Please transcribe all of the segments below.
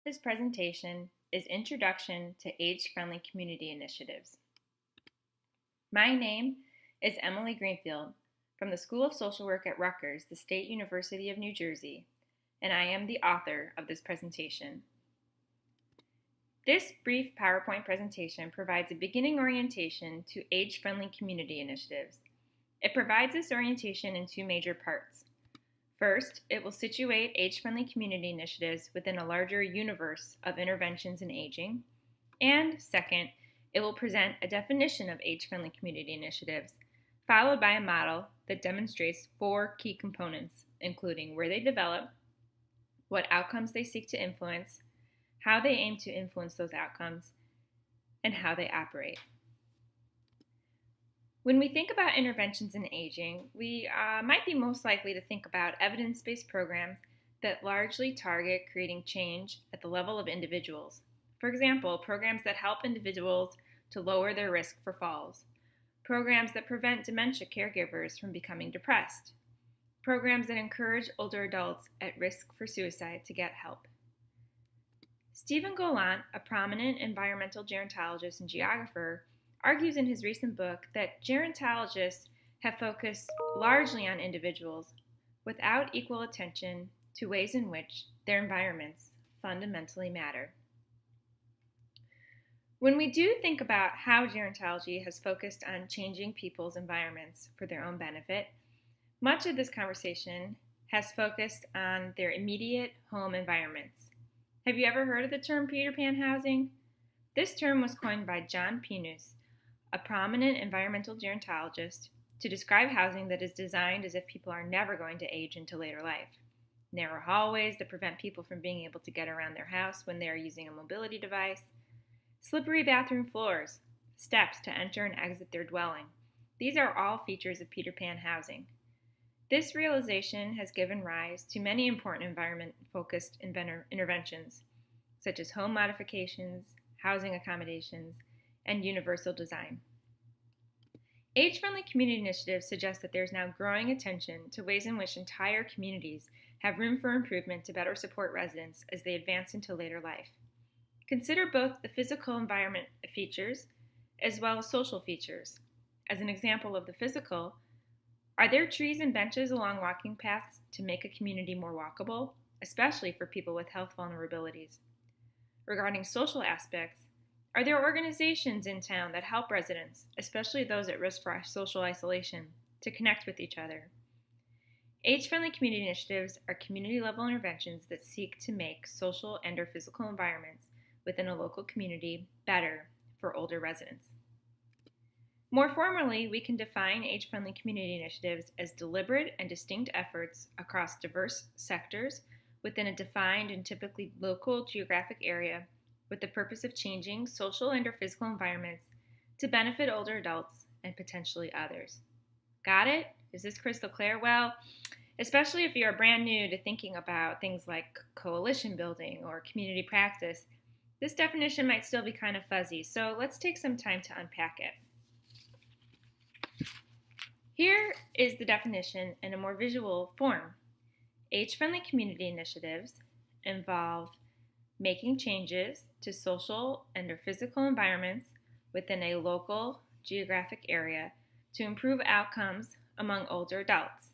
This presentation is Introduction to Age-Friendly Community Initiatives. My name is Emily Greenfield from the School of Social Work at Rutgers, the State University of New Jersey, and I am the author of this presentation. This brief PowerPoint presentation provides a beginning orientation to age-friendly community initiatives. It provides this orientation in two major parts. First, it will situate age-friendly community initiatives within a larger universe of interventions in aging. And second, it will present a definition of age-friendly community initiatives, followed by a model that demonstrates four key components, including where they develop, what outcomes they seek to influence, how they aim to influence those outcomes, and how they operate. When we think about interventions in aging, we might be most likely to think about evidence-based programs that largely target creating change at the level of individuals. For example, programs that help individuals to lower their risk for falls, programs that prevent dementia caregivers from becoming depressed, programs that encourage older adults at risk for suicide to get help. Stephen Gallant, a prominent environmental gerontologist and geographer, argues in his recent book that gerontologists have focused largely on individuals without equal attention to ways in which their environments fundamentally matter. When we do think about how gerontology has focused on changing people's environments for their own benefit, much of this conversation has focused on their immediate home environments. Have you ever heard of the term Peter Pan housing? This term was coined by John Pinus, a prominent environmental gerontologist, to describe housing that is designed as if people are never going to age into later life. Narrow hallways that prevent people from being able to get around their house when they are using a mobility device. Slippery bathroom floors, steps to enter and exit their dwelling. These are all features of Peter Pan housing. This realization has given rise to many important environment-focused interventions, such as home modifications, housing accommodations, and universal design. Age-friendly community initiatives suggest that there is now growing attention to ways in which entire communities have room for improvement to better support residents as they advance into later life. Consider both the physical environment features as well as social features. As an example of the physical, are there trees and benches along walking paths to make a community more walkable, especially for people with health vulnerabilities? Regarding social aspects, are there organizations in town that help residents, especially those at risk for social isolation, to connect with each other? Age-friendly community initiatives are community-level interventions that seek to make social and/or physical environments within a local community better for older residents. More formally, we can define age-friendly community initiatives as deliberate and distinct efforts across diverse sectors within a defined and typically local geographic area with the purpose of changing social and/or physical environments to benefit older adults and potentially others. Got it? Is this crystal clear? Well, especially if you're brand new to thinking about things like coalition building or community practice, this definition might still be kind of fuzzy, so let's take some time to unpack it. Here is the definition in a more visual form. Age-friendly community initiatives involve making changes to social and/or physical environments within a local geographic area to improve outcomes among older adults.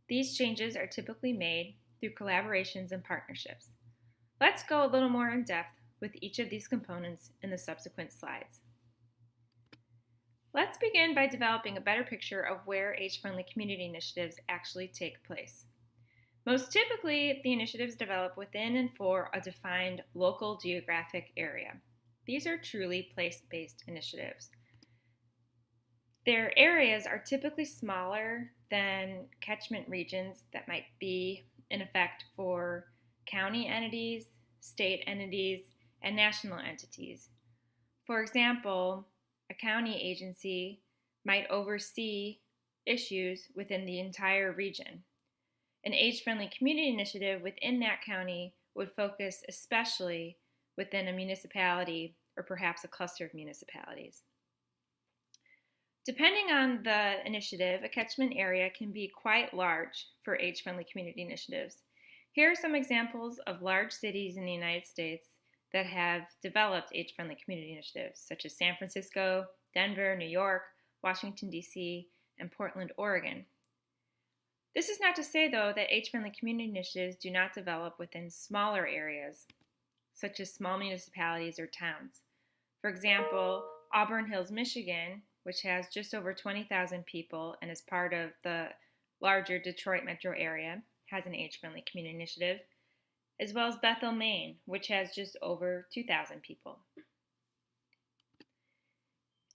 These changes are typically made through collaborations and partnerships. Let's go a little more in depth with each of these components in the subsequent slides. Let's begin by developing a better picture of where age-friendly community initiatives actually take place. Most typically, the initiatives develop within and for a defined local geographic area. These are truly place-based initiatives. Their areas are typically smaller than catchment regions that might be in effect for county entities, state entities, and national entities. For example, a county agency might oversee issues within the entire region. An age-friendly community initiative within that county would focus especially within a municipality or perhaps a cluster of municipalities. Depending on the initiative, a catchment area can be quite large for age-friendly community initiatives. Here are some examples of large cities in the United States that have developed age-friendly community initiatives, such as San Francisco, Denver, New York, Washington, D.C., and Portland, Oregon. This is not to say, though, that age-friendly community initiatives do not develop within smaller areas, such as small municipalities or towns. For example, Auburn Hills, Michigan, which has just over 20,000 people and is part of the larger Detroit metro area, has an age-friendly community initiative, as well as Bethel, Maine, which has just over 2,000 people.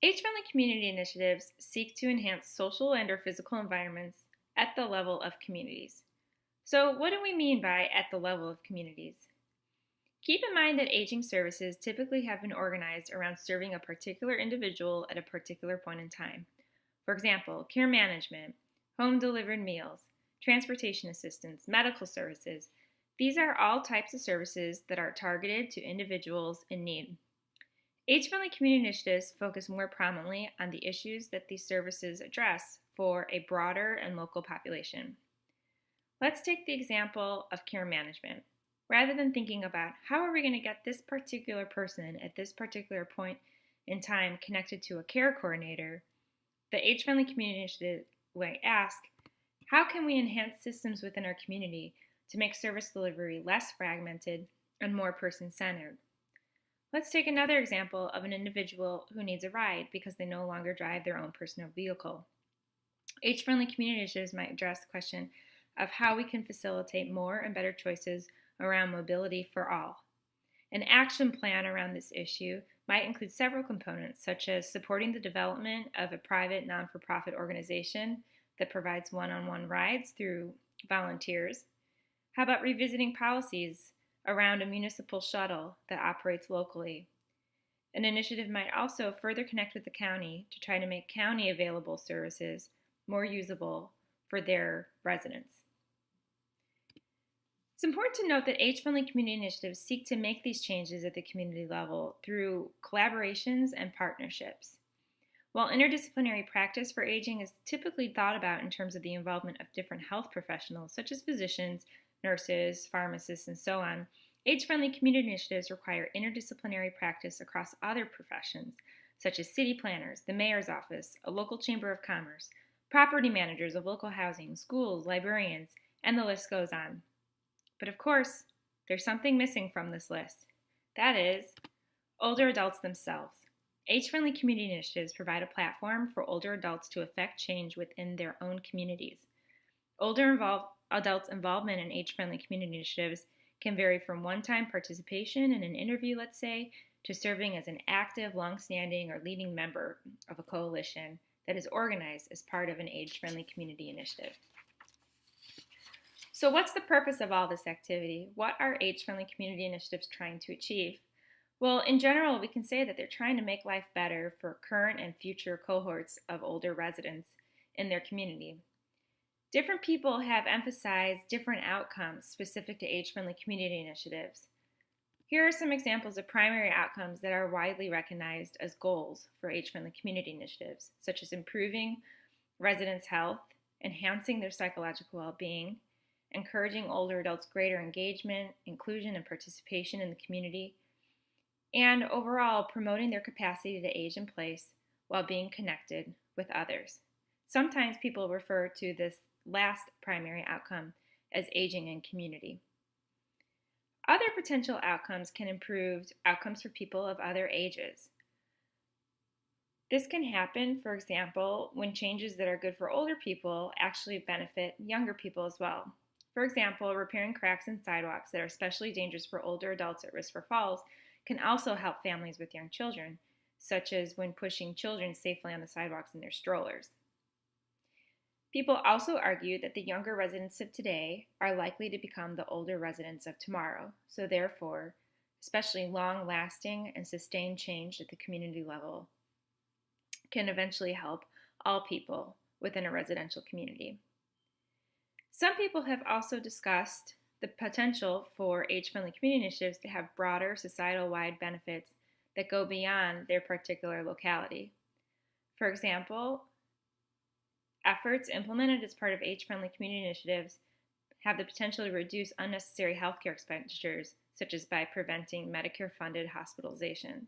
Age-friendly community initiatives seek to enhance social and/or physical environments at the level of communities. So what do we mean by at the level of communities? Keep in mind that aging services typically have been organized around serving a particular individual at a particular point in time. For example, care management, home-delivered meals, transportation assistance, medical services. These are all types of services that are targeted to individuals in need. Age-friendly community initiatives focus more prominently on the issues that these services address for a broader and local population. Let's take the example of care management. Rather than thinking about how are we going to get this particular person at this particular point in time connected to a care coordinator, the age-friendly community initiative will ask, how can we enhance systems within our community to make service delivery less fragmented and more person-centered? Let's take another example of an individual who needs a ride because they no longer drive their own personal vehicle. Age-friendly community initiatives might address the question of how we can facilitate more and better choices around mobility for all. An action plan around this issue might include several components, such as supporting the development of a private non-for-profit organization that provides one-on-one rides through volunteers. How about revisiting policies around a municipal shuttle that operates locally? An initiative might also further connect with the county to try to make county available services more usable for their residents. It's important to note that age-friendly community initiatives seek to make these changes at the community level through collaborations and partnerships. While interdisciplinary practice for aging is typically thought about in terms of the involvement of different health professionals, such as physicians, nurses, pharmacists, and so on, age-friendly community initiatives require interdisciplinary practice across other professions, such as city planners, the mayor's office, a local chamber of commerce, property managers of local housing, schools, librarians, and the list goes on. But of course, there's something missing from this list. That is, older adults themselves. Age-friendly community initiatives provide a platform for older adults to affect change within their own communities. Older adults' involvement in age-friendly community initiatives can vary from one-time participation in an interview, let's say, to serving as an active, long-standing, or leading member of a coalition that is organized as part of an age-friendly community initiative. So what's the purpose of all this activity? What are age-friendly community initiatives trying to achieve? Well, in general, we can say that they're trying to make life better for current and future cohorts of older residents in their community. Different people have emphasized different outcomes specific to age-friendly community initiatives. Here are some examples of primary outcomes that are widely recognized as goals for age-friendly community initiatives, such as improving residents' health, enhancing their psychological well-being, encouraging older adults' greater engagement, inclusion, and participation in the community, and overall promoting their capacity to age in place while being connected with others. Sometimes people refer to this last primary outcome as aging in community. Other potential outcomes can improve outcomes for people of other ages. This can happen, for example, when changes that are good for older people actually benefit younger people as well. For example, repairing cracks in sidewalks that are especially dangerous for older adults at risk for falls can also help families with young children, such as when pushing children safely on the sidewalks in their strollers. People also argue that the younger residents of today are likely to become the older residents of tomorrow, so therefore, especially long-lasting and sustained change at the community level can eventually help all people within a residential community. Some people have also discussed the potential for age-friendly community initiatives to have broader societal-wide benefits that go beyond their particular locality. For example, efforts implemented as part of age-friendly community initiatives have the potential to reduce unnecessary healthcare expenditures, such as by preventing Medicare-funded hospitalizations.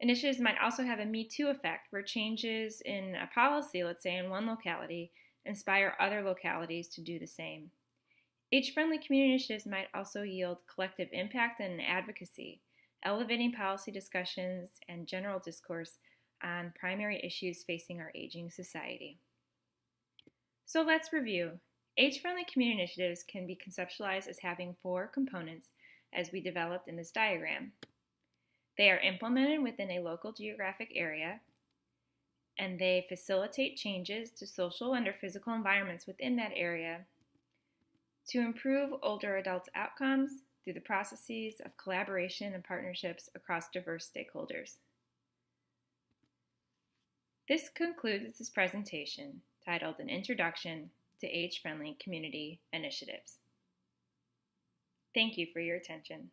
Initiatives might also have a Me Too effect, where changes in a policy, let's say in one locality, inspire other localities to do the same. Age-friendly community initiatives might also yield collective impact and advocacy, elevating policy discussions and general discourse on primary issues facing our aging society. So let's review. Age-friendly community initiatives can be conceptualized as having 4 components as we developed in this diagram. They are implemented within a local geographic area, and they facilitate changes to social and/or physical environments within that area to improve older adults' outcomes through the processes of collaboration and partnerships across diverse stakeholders. This concludes this presentation titled An Introduction to Age-Friendly Community Initiatives. Thank you for your attention.